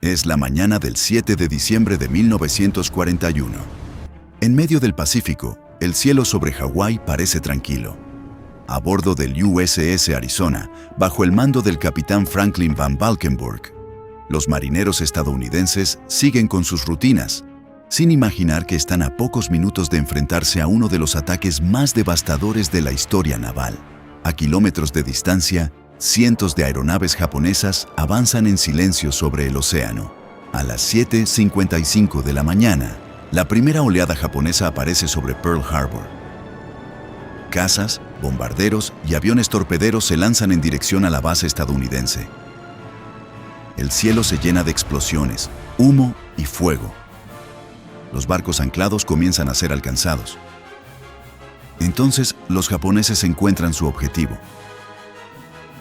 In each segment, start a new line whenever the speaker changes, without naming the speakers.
Es la mañana del 7 de diciembre de 1941. En medio del Pacífico, el cielo sobre Hawái parece tranquilo. A bordo del USS Arizona, bajo el mando del capitán Franklin Van Valkenburg, los marineros estadounidenses siguen con sus rutinas, sin imaginar que están a pocos minutos de enfrentarse a uno de los ataques más devastadores de la historia naval. A kilómetros de distancia, cientos de aeronaves japonesas avanzan en silencio sobre el océano. A las 7:55 de la mañana, la primera oleada japonesa aparece sobre Pearl Harbor. Cazas, bombarderos y aviones torpederos se lanzan en dirección a la base estadounidense. El cielo se llena de explosiones, humo y fuego. Los barcos anclados comienzan a ser alcanzados. Entonces, los japoneses encuentran su objetivo.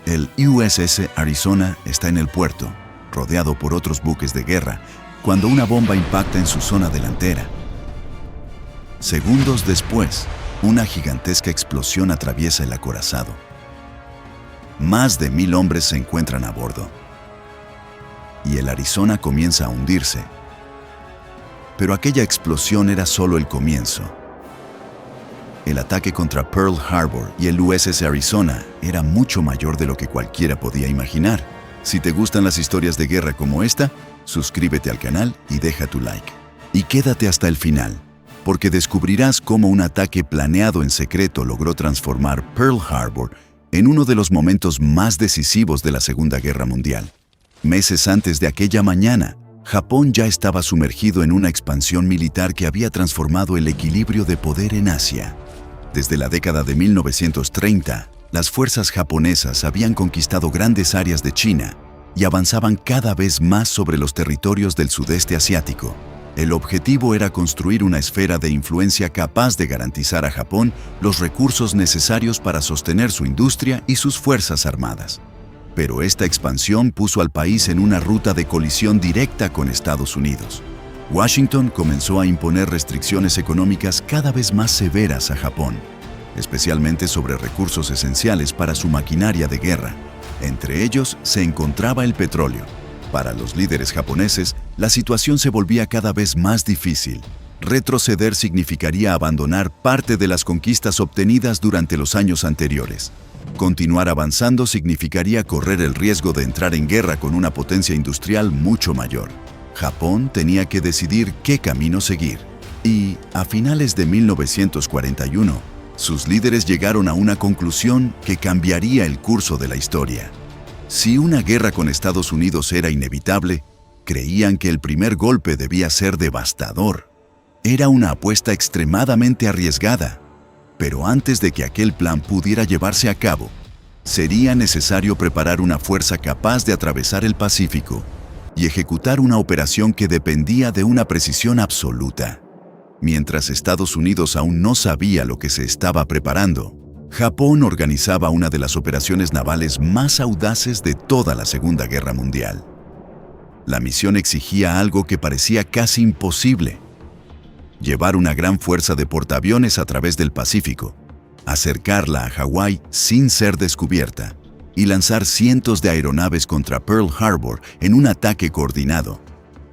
El USS Arizona está en el puerto, rodeado por otros buques de guerra, cuando una bomba impacta en su zona delantera. Segundos después, una gigantesca explosión atraviesa el acorazado. Más de 1000 hombres se encuentran a bordo. Y el Arizona comienza a hundirse. Pero aquella explosión era solo el comienzo. El ataque contra Pearl Harbor y el USS Arizona era mucho mayor de lo que cualquiera podía imaginar. Si te gustan las historias de guerra como esta, suscríbete al canal y deja tu like. Y quédate hasta el final, porque descubrirás cómo un ataque planeado en secreto logró transformar Pearl Harbor en uno de los momentos más decisivos de la Segunda Guerra Mundial. Meses antes de aquella mañana, Japón ya estaba sumergido en una expansión militar que había transformado el equilibrio de poder en Asia. Desde la década de 1930, las fuerzas japonesas habían conquistado grandes áreas de China y avanzaban cada vez más sobre los territorios del sudeste asiático. El objetivo era construir una esfera de influencia capaz de garantizar a Japón los recursos necesarios para sostener su industria y sus fuerzas armadas. Pero esta expansión puso al país en una ruta de colisión directa con Estados Unidos. Washington comenzó a imponer restricciones económicas cada vez más severas a Japón, especialmente sobre recursos esenciales para su maquinaria de guerra. Entre ellos se encontraba el petróleo. Para los líderes japoneses, la situación se volvía cada vez más difícil. Retroceder significaría abandonar parte de las conquistas obtenidas durante los años anteriores. Continuar avanzando significaría correr el riesgo de entrar en guerra con una potencia industrial mucho mayor. Japón tenía que decidir qué camino seguir. Y, a finales de 1941, sus líderes llegaron a una conclusión que cambiaría el curso de la historia. Si una guerra con Estados Unidos era inevitable, creían que el primer golpe debía ser devastador. Era una apuesta extremadamente arriesgada. Pero antes de que aquel plan pudiera llevarse a cabo, sería necesario preparar una fuerza capaz de atravesar el Pacífico y ejecutar una operación que dependía de una precisión absoluta. Mientras Estados Unidos aún no sabía lo que se estaba preparando, Japón organizaba una de las operaciones navales más audaces de toda la Segunda Guerra Mundial. La misión exigía algo que parecía casi imposible: llevar una gran fuerza de portaaviones a través del Pacífico, acercarla a Hawái sin ser descubierta y lanzar cientos de aeronaves contra Pearl Harbor en un ataque coordinado.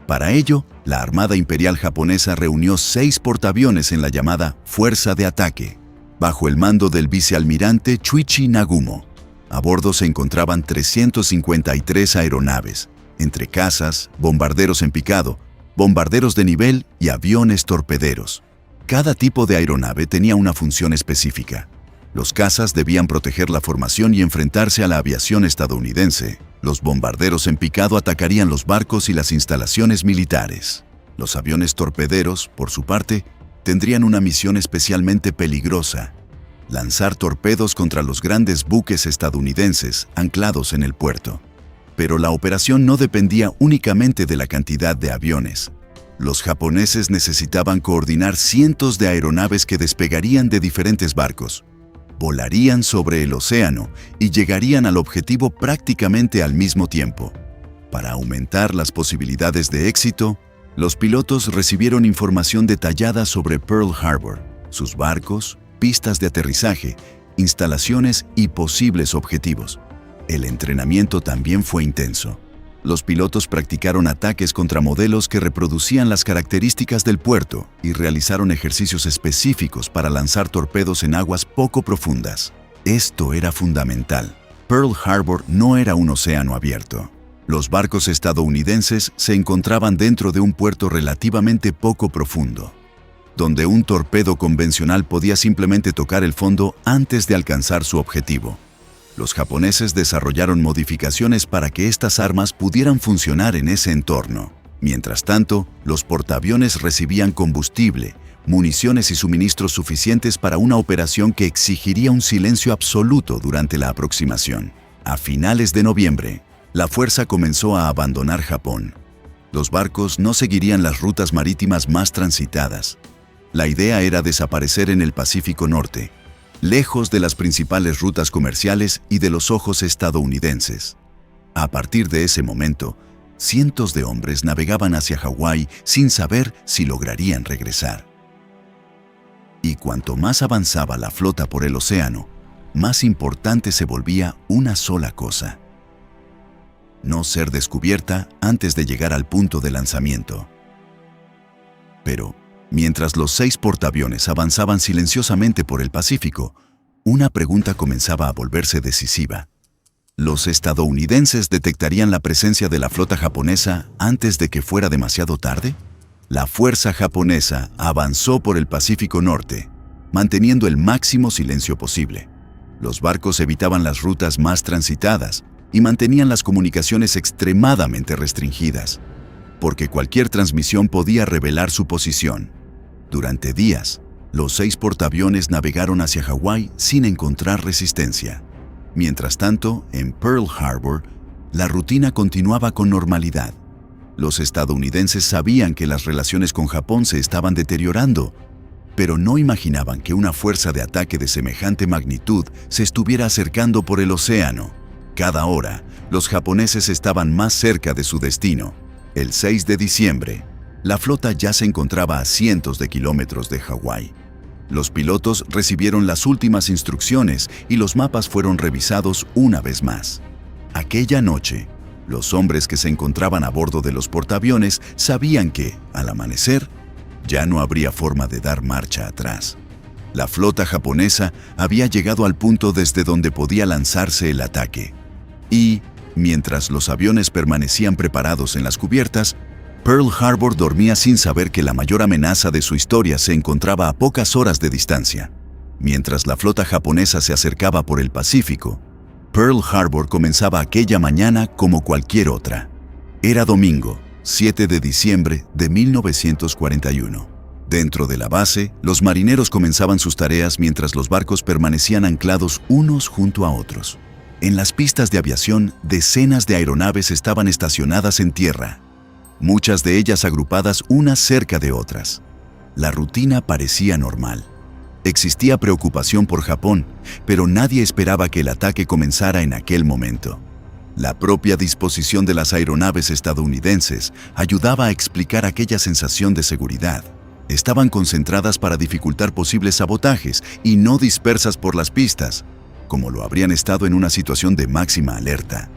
Para ello, la Armada Imperial Japonesa reunió 6 portaaviones en la llamada Fuerza de Ataque, bajo el mando del vicealmirante Chuichi Nagumo. A bordo se encontraban 353 aeronaves, entre cazas, bombarderos en picado, bombarderos de nivel y aviones torpederos. Cada tipo de aeronave tenía una función específica. Los cazas debían proteger la formación y enfrentarse a la aviación estadounidense. Los bombarderos en picado atacarían los barcos y las instalaciones militares. Los aviones torpederos, por su parte, tendrían una misión especialmente peligrosa: lanzar torpedos contra los grandes buques estadounidenses anclados en el puerto. Pero la operación no dependía únicamente de la cantidad de aviones. Los japoneses necesitaban coordinar cientos de aeronaves que despegarían de diferentes barcos, volarían sobre el océano y llegarían al objetivo prácticamente al mismo tiempo. Para aumentar las posibilidades de éxito, los pilotos recibieron información detallada sobre Pearl Harbor, sus barcos, pistas de aterrizaje, instalaciones y posibles objetivos. El entrenamiento también fue intenso. Los pilotos practicaron ataques contra modelos que reproducían las características del puerto y realizaron ejercicios específicos para lanzar torpedos en aguas poco profundas. Esto era fundamental. Pearl Harbor no era un océano abierto. Los barcos estadounidenses se encontraban dentro de un puerto relativamente poco profundo, donde un torpedo convencional podía simplemente tocar el fondo antes de alcanzar su objetivo. Los japoneses desarrollaron modificaciones para que estas armas pudieran funcionar en ese entorno. Mientras tanto, los portaaviones recibían combustible, municiones y suministros suficientes para una operación que exigiría un silencio absoluto durante la aproximación. A finales de noviembre, la fuerza comenzó a abandonar Japón. Los barcos no seguirían las rutas marítimas más transitadas. La idea era desaparecer en el Pacífico Norte, lejos de las principales rutas comerciales y de los ojos estadounidenses. A partir de ese momento, cientos de hombres navegaban hacia Hawái sin saber si lograrían regresar. Y cuanto más avanzaba la flota por el océano, más importante se volvía una sola cosa: no ser descubierta antes de llegar al punto de lanzamiento. Pero, mientras los 6 portaaviones avanzaban silenciosamente por el Pacífico, una pregunta comenzaba a volverse decisiva. ¿Los estadounidenses detectarían la presencia de la flota japonesa antes de que fuera demasiado tarde? La fuerza japonesa avanzó por el Pacífico Norte, manteniendo el máximo silencio posible. Los barcos evitaban las rutas más transitadas y mantenían las comunicaciones extremadamente restringidas, porque cualquier transmisión podía revelar su posición. Durante días, los 6 portaaviones navegaron hacia Hawái sin encontrar resistencia. Mientras tanto, en Pearl Harbor, la rutina continuaba con normalidad. Los estadounidenses sabían que las relaciones con Japón se estaban deteriorando, pero no imaginaban que una fuerza de ataque de semejante magnitud se estuviera acercando por el océano. Cada hora, los japoneses estaban más cerca de su destino. El 6 de diciembre, la flota ya se encontraba a cientos de kilómetros de Hawái. Los pilotos recibieron las últimas instrucciones y los mapas fueron revisados una vez más. Aquella noche, los hombres que se encontraban a bordo de los portaaviones sabían que, al amanecer, ya no habría forma de dar marcha atrás. La flota japonesa había llegado al punto desde donde podía lanzarse el ataque. Y, mientras los aviones permanecían preparados en las cubiertas, Pearl Harbor dormía sin saber que la mayor amenaza de su historia se encontraba a pocas horas de distancia. Mientras la flota japonesa se acercaba por el Pacífico, Pearl Harbor comenzaba aquella mañana como cualquier otra. Era domingo, 7 de diciembre de 1941. Dentro de la base, los marineros comenzaban sus tareas mientras los barcos permanecían anclados unos junto a otros. En las pistas de aviación, decenas de aeronaves estaban estacionadas en tierra, muchas de ellas agrupadas unas cerca de otras. La rutina parecía normal. Existía preocupación por Japón, pero nadie esperaba que el ataque comenzara en aquel momento. La propia disposición de las aeronaves estadounidenses ayudaba a explicar aquella sensación de seguridad. Estaban concentradas para dificultar posibles sabotajes y no dispersas por las pistas, como lo habrían estado en una situación de máxima alerta.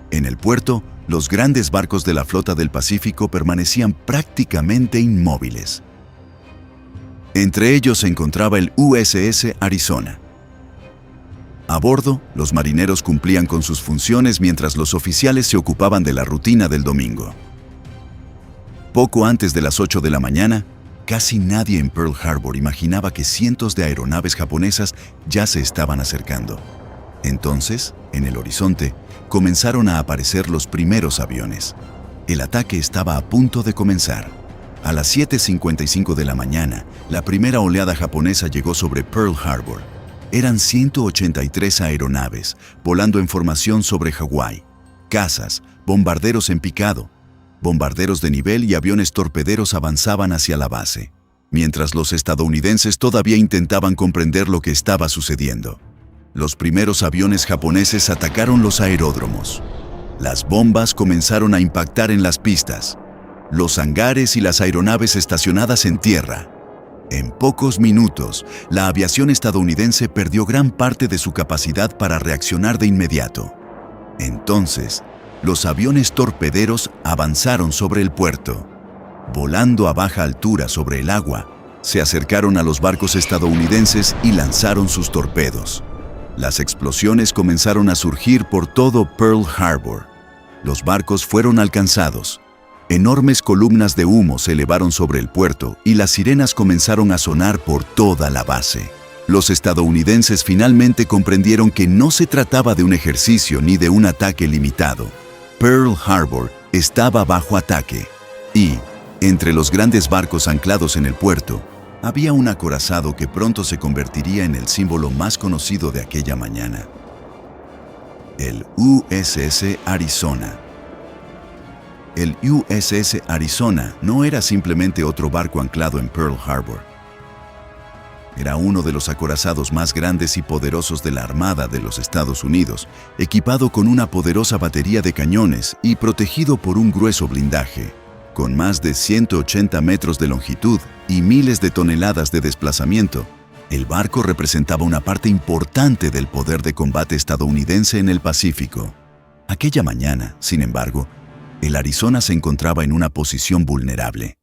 En el puerto, los grandes barcos de la flota del Pacífico permanecían prácticamente inmóviles. Entre ellos se encontraba el USS Arizona. A bordo, los marineros cumplían con sus funciones mientras los oficiales se ocupaban de la rutina del domingo. Poco antes de las 8 de la mañana, casi nadie en Pearl Harbor imaginaba que cientos de aeronaves japonesas ya se estaban acercando. Entonces, en el horizonte, comenzaron a aparecer los primeros aviones. El ataque estaba a punto de comenzar. A las 7:55 de la mañana, la primera oleada japonesa llegó sobre Pearl Harbor. Eran 183 aeronaves, volando en formación sobre Hawái. Cazas, bombarderos en picado, bombarderos de nivel y aviones torpederos avanzaban hacia la base, mientras los estadounidenses todavía intentaban comprender lo que estaba sucediendo. Los primeros aviones japoneses atacaron los aeródromos. Las bombas comenzaron a impactar en las pistas, los hangares y las aeronaves estacionadas en tierra. En pocos minutos, la aviación estadounidense perdió gran parte de su capacidad para reaccionar de inmediato. Entonces, los aviones torpederos avanzaron sobre el puerto. Volando a baja altura sobre el agua, se acercaron a los barcos estadounidenses y lanzaron sus torpedos. Las explosiones comenzaron a surgir por todo Pearl Harbor. Los barcos fueron alcanzados. Enormes columnas de humo se elevaron sobre el puerto y las sirenas comenzaron a sonar por toda la base. Los estadounidenses finalmente comprendieron que no se trataba de un ejercicio ni de un ataque limitado. Pearl Harbor estaba bajo ataque y, entre los grandes barcos anclados en el puerto, había un acorazado que pronto se convertiría en el símbolo más conocido de aquella mañana: el USS Arizona. El USS Arizona no era simplemente otro barco anclado en Pearl Harbor. Era uno de los acorazados más grandes y poderosos de la Armada de los Estados Unidos, equipado con una poderosa batería de cañones y protegido por un grueso blindaje. Con más de 180 metros de longitud y miles de toneladas de desplazamiento, el barco representaba una parte importante del poder de combate estadounidense en el Pacífico. Aquella mañana, sin embargo, el Arizona se encontraba en una posición vulnerable.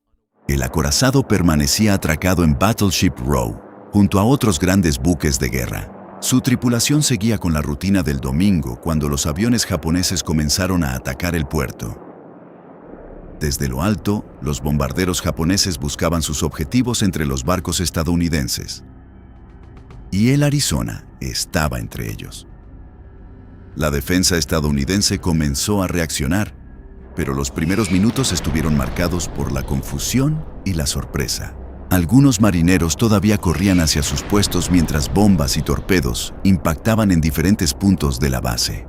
El acorazado permanecía atracado en Battleship Row, junto a otros grandes buques de guerra. Su tripulación seguía con la rutina del domingo cuando los aviones japoneses comenzaron a atacar el puerto. Desde lo alto, los bombarderos japoneses buscaban sus objetivos entre los barcos estadounidenses. Y el Arizona estaba entre ellos. La defensa estadounidense comenzó a reaccionar, pero los primeros minutos estuvieron marcados por la confusión y la sorpresa. Algunos marineros todavía corrían hacia sus puestos mientras bombas y torpedos impactaban en diferentes puntos de la base.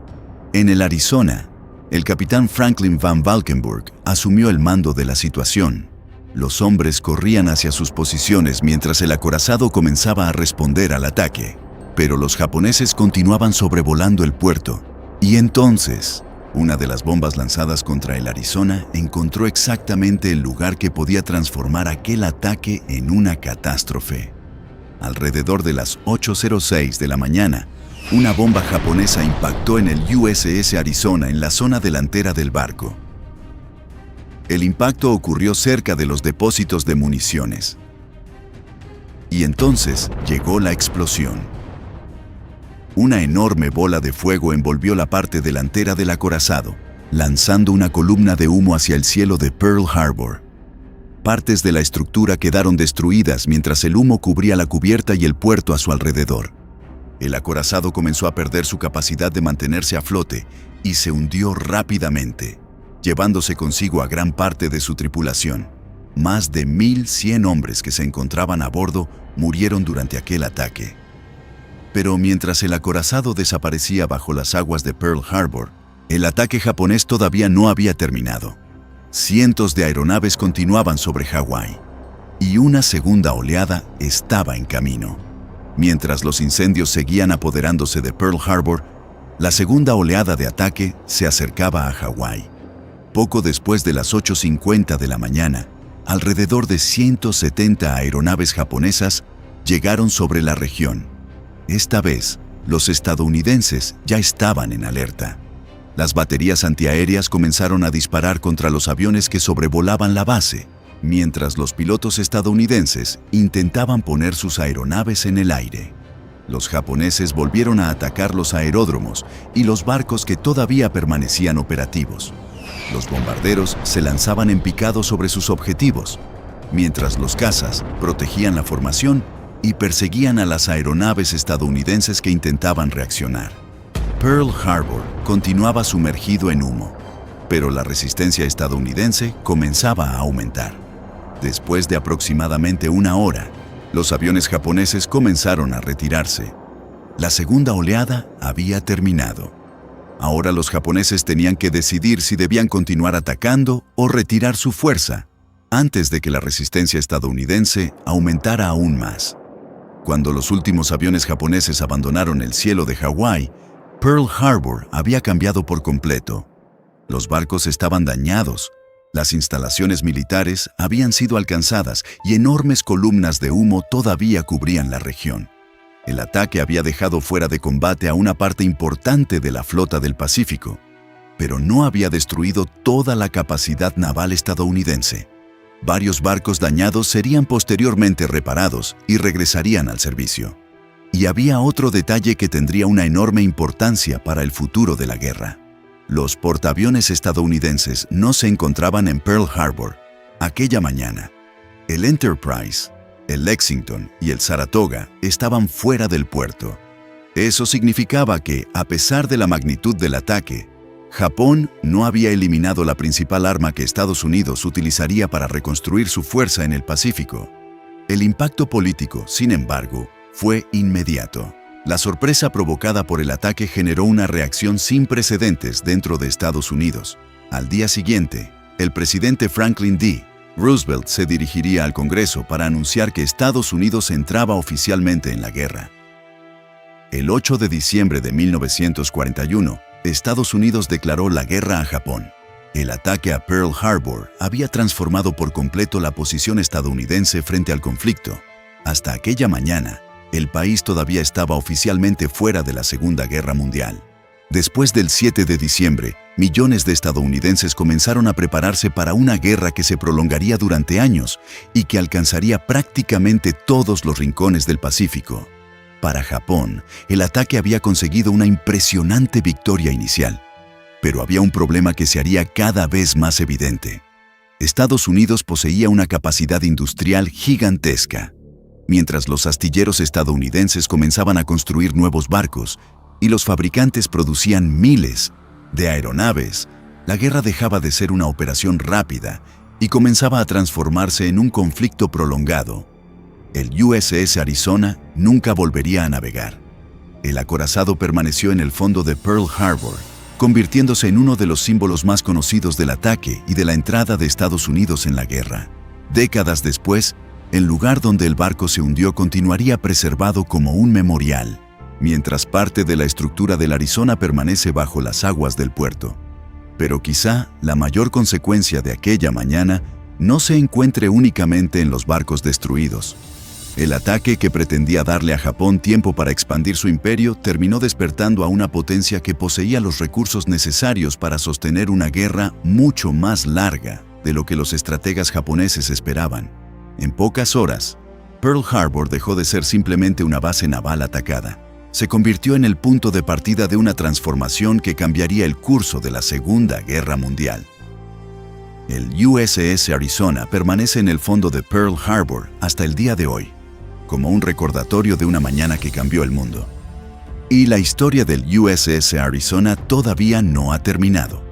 En el Arizona, el capitán Franklin Van Valkenburg asumió el mando de la situación. Los hombres corrían hacia sus posiciones mientras el acorazado comenzaba a responder al ataque, pero los japoneses continuaban sobrevolando el puerto. Y entonces, una de las bombas lanzadas contra el Arizona encontró exactamente el lugar que podía transformar aquel ataque en una catástrofe. Alrededor de las 8:06 de la mañana, una bomba japonesa impactó en el USS Arizona en la zona delantera del barco. El impacto ocurrió cerca de los depósitos de municiones. Y entonces llegó la explosión. Una enorme bola de fuego envolvió la parte delantera del acorazado, lanzando una columna de humo hacia el cielo de Pearl Harbor. Partes de la estructura quedaron destruidas mientras el humo cubría la cubierta y el puerto a su alrededor. El acorazado comenzó a perder su capacidad de mantenerse a flote y se hundió rápidamente, llevándose consigo a gran parte de su tripulación. Más de 1,100 hombres que se encontraban a bordo murieron durante aquel ataque. Pero mientras el acorazado desaparecía bajo las aguas de Pearl Harbor, el ataque japonés todavía no había terminado. Cientos de aeronaves continuaban sobre Hawái, y una segunda oleada estaba en camino. Mientras los incendios seguían apoderándose de Pearl Harbor, la segunda oleada de ataque se acercaba a Hawái. Poco después de las 8:50 de la mañana, alrededor de 170 aeronaves japonesas llegaron sobre la región. Esta vez, los estadounidenses ya estaban en alerta. Las baterías antiaéreas comenzaron a disparar contra los aviones que sobrevolaban la base, mientras los pilotos estadounidenses intentaban poner sus aeronaves en el aire. Los japoneses volvieron a atacar los aeródromos y los barcos que todavía permanecían operativos. Los bombarderos se lanzaban en picado sobre sus objetivos, mientras los cazas protegían la formación y perseguían a las aeronaves estadounidenses que intentaban reaccionar. Pearl Harbor continuaba sumergido en humo, pero la resistencia estadounidense comenzaba a aumentar. Después de aproximadamente una hora, los aviones japoneses comenzaron a retirarse. La segunda oleada había terminado. Ahora los japoneses tenían que decidir si debían continuar atacando o retirar su fuerza, antes de que la resistencia estadounidense aumentara aún más. Cuando los últimos aviones japoneses abandonaron el cielo de Hawái, Pearl Harbor había cambiado por completo. Los barcos estaban dañados, las instalaciones militares habían sido alcanzadas y enormes columnas de humo todavía cubrían la región. El ataque había dejado fuera de combate a una parte importante de la flota del Pacífico. pero no había destruido toda la capacidad naval estadounidense. Varios barcos dañados serían posteriormente reparados y regresarían al servicio. Y había otro detalle que tendría una enorme importancia para el futuro de la guerra. Los portaaviones estadounidenses no se encontraban en Pearl Harbor aquella mañana. El Enterprise, el Lexington y el Saratoga estaban fuera del puerto. Eso significaba que, a pesar de la magnitud del ataque, Japón no había eliminado la principal arma que Estados Unidos utilizaría para reconstruir su fuerza en el Pacífico. El impacto político, sin embargo, fue inmediato. La sorpresa provocada por el ataque generó una reacción sin precedentes dentro de Estados Unidos. Al día siguiente, el presidente Franklin D. Roosevelt se dirigiría al Congreso para anunciar que Estados Unidos entraba oficialmente en la guerra. El 8 de diciembre de 1941, Estados Unidos declaró la guerra a Japón. El ataque a Pearl Harbor había transformado por completo la posición estadounidense frente al conflicto. Hasta aquella mañana, el país todavía estaba oficialmente fuera de la Segunda Guerra Mundial. Después del 7 de diciembre, millones de estadounidenses comenzaron a prepararse para una guerra que se prolongaría durante años y que alcanzaría prácticamente todos los rincones del Pacífico. Para Japón, el ataque había conseguido una impresionante victoria inicial, pero había un problema que se haría cada vez más evidente. Estados Unidos poseía una capacidad industrial gigantesca. Mientras los astilleros estadounidenses comenzaban a construir nuevos barcos y los fabricantes producían miles de aeronaves, la guerra dejaba de ser una operación rápida y comenzaba a transformarse en un conflicto prolongado. El USS Arizona nunca volvería a navegar. El acorazado permaneció en el fondo de Pearl Harbor, convirtiéndose en uno de los símbolos más conocidos del ataque y de la entrada de Estados Unidos en la guerra. Décadas después, el lugar donde el barco se hundió continuaría preservado como un memorial, mientras parte de la estructura del Arizona permanece bajo las aguas del puerto. Pero quizá la mayor consecuencia de aquella mañana no se encuentre únicamente en los barcos destruidos. El ataque que pretendía darle a Japón tiempo para expandir su imperio terminó despertando a una potencia que poseía los recursos necesarios para sostener una guerra mucho más larga de lo que los estrategas japoneses esperaban. En pocas horas, Pearl Harbor dejó de ser simplemente una base naval atacada. Se convirtió en el punto de partida de una transformación que cambiaría el curso de la Segunda Guerra Mundial. El USS Arizona permanece en el fondo de Pearl Harbor hasta el día de hoy, como un recordatorio de una mañana que cambió el mundo. Y la historia del USS Arizona todavía no ha terminado.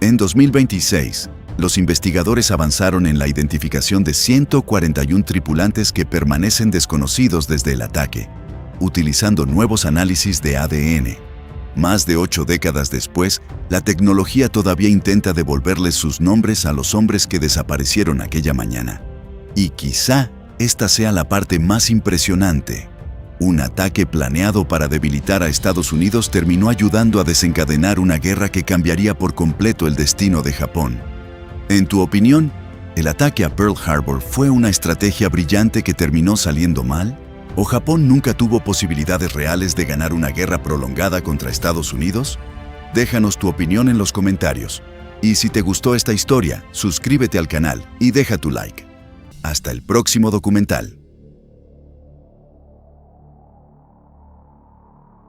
En 2026, los investigadores avanzaron en la identificación de 141 tripulantes que permanecen desconocidos desde el ataque, utilizando nuevos análisis de ADN. Más de 8 décadas después, la tecnología todavía intenta devolverles sus nombres a los hombres que desaparecieron aquella mañana. Y quizá esta sea la parte más impresionante. Un ataque planeado para debilitar a Estados Unidos terminó ayudando a desencadenar una guerra que cambiaría por completo el destino de Japón. En tu opinión, ¿el ataque a Pearl Harbor fue una estrategia brillante que terminó saliendo mal? ¿O Japón nunca tuvo posibilidades reales de ganar una guerra prolongada contra Estados Unidos? Déjanos tu opinión en los comentarios. Y si te gustó esta historia, suscríbete al canal y deja tu like. Hasta el próximo documental.